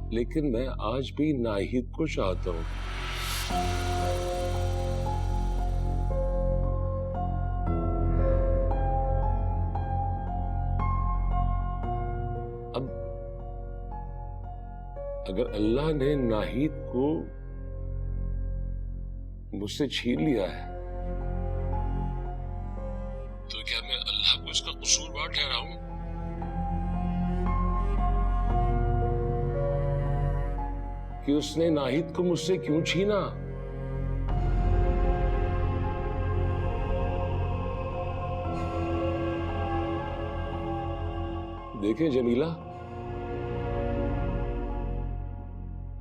लेकिन मैं आज भी नाहिद को चाहता हूं। अब अगर अल्लाह ने नाहिद को मुझसे छीन लिया है तो क्या मैं अल्लाह को इसका कसूरवार ठहराऊं? कि उसने नाहिद को मुझसे क्यों छीना? देखें जमीला,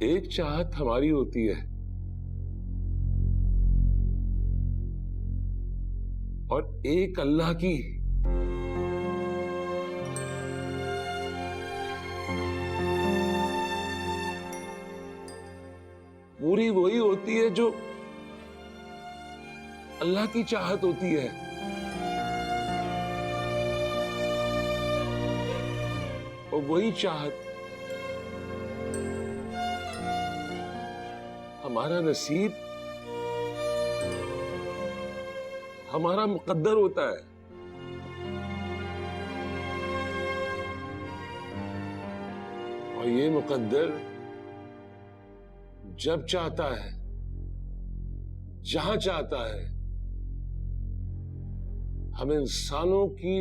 एक चाहत हमारी होती है और एक अल्लाह की। पूरी वही होती है जो अल्लाह की चाहत होती है। और वही चाहत हमारा नसीब, हमारा मुकद्दर होता है। और ये मुकद्दर जब चाहता है, जहां चाहता है, हम इंसानों की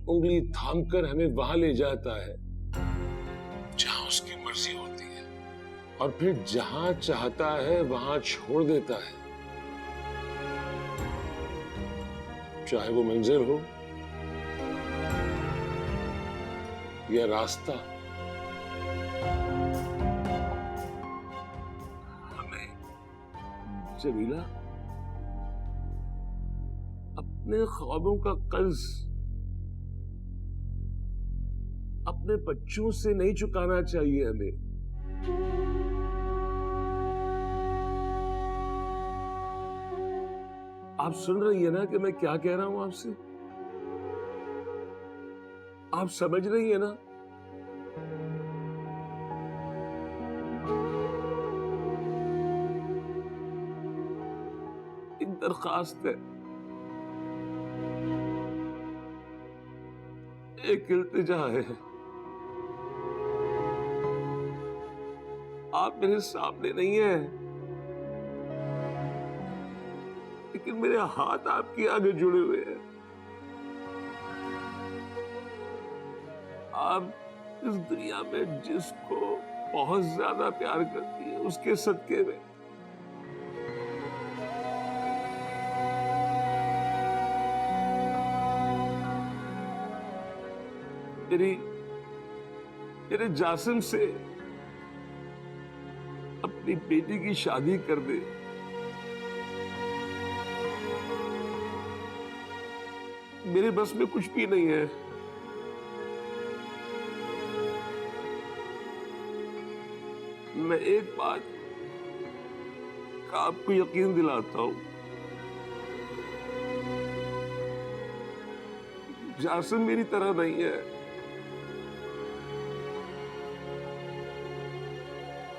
उंगली थामकर हमें वहां ले जाता है जहां उसकी मर्जी होती है, और फिर जहां चाहता है वहां छोड़ देता है, चाहे वो मंजिल हो या रास्ता। जमीला, अपने ख्वाबों का कर्ज अपने बच्चों से नहीं चुकाना चाहिए हमें। आप सुन रही है ना कि मैं क्या कह रहा हूं आपसे? आप समझ रही है ना? दरखास्त है, एक इल्तिजा है। आप मेरे सामने नहीं है, लेकिन मेरे हाथ आपके आगे जुड़े हुए हैं। आप इस दुनिया में जिसको बहुत ज्यादा प्यार करती है, उसके सदके में मेरे जासिम से अपनी बेटी की शादी कर दे। मेरे बस में कुछ भी नहीं है। मैं एक बात का आपको यकीन दिलाता हूं, जासिम मेरी तरह नहीं है।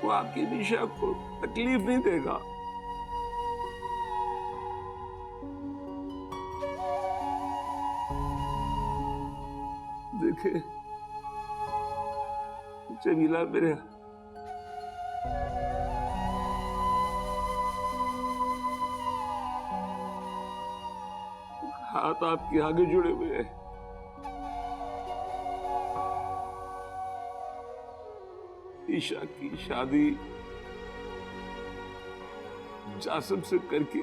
वो आपकी निशा को तकलीफ नहीं देगा। देखे जमीला, मेरे हाथ आपके आगे जुड़े हुए हैं। ईशा की शादी जासिम से करके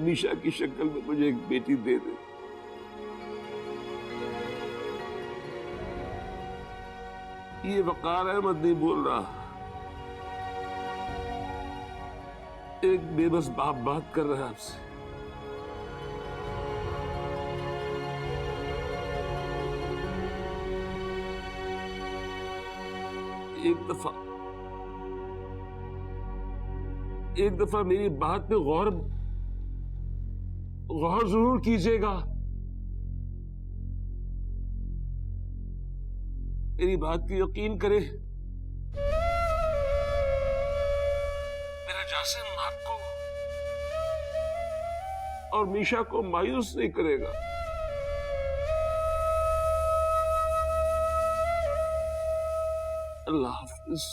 निशा की शक्ल में मुझे एक बेटी दे दे। ये वकार अहमद नहीं बोल रहा, एक बेबस बाप बात कर रहा है आपसे। एक दफा मेरी बात पे गौर जरूर कीजिएगा। मेरी बात पे यकीन करे, मेरा जासिम आपको और मीशा को मायूस नहीं करेगा। अल्लाह हाफिज।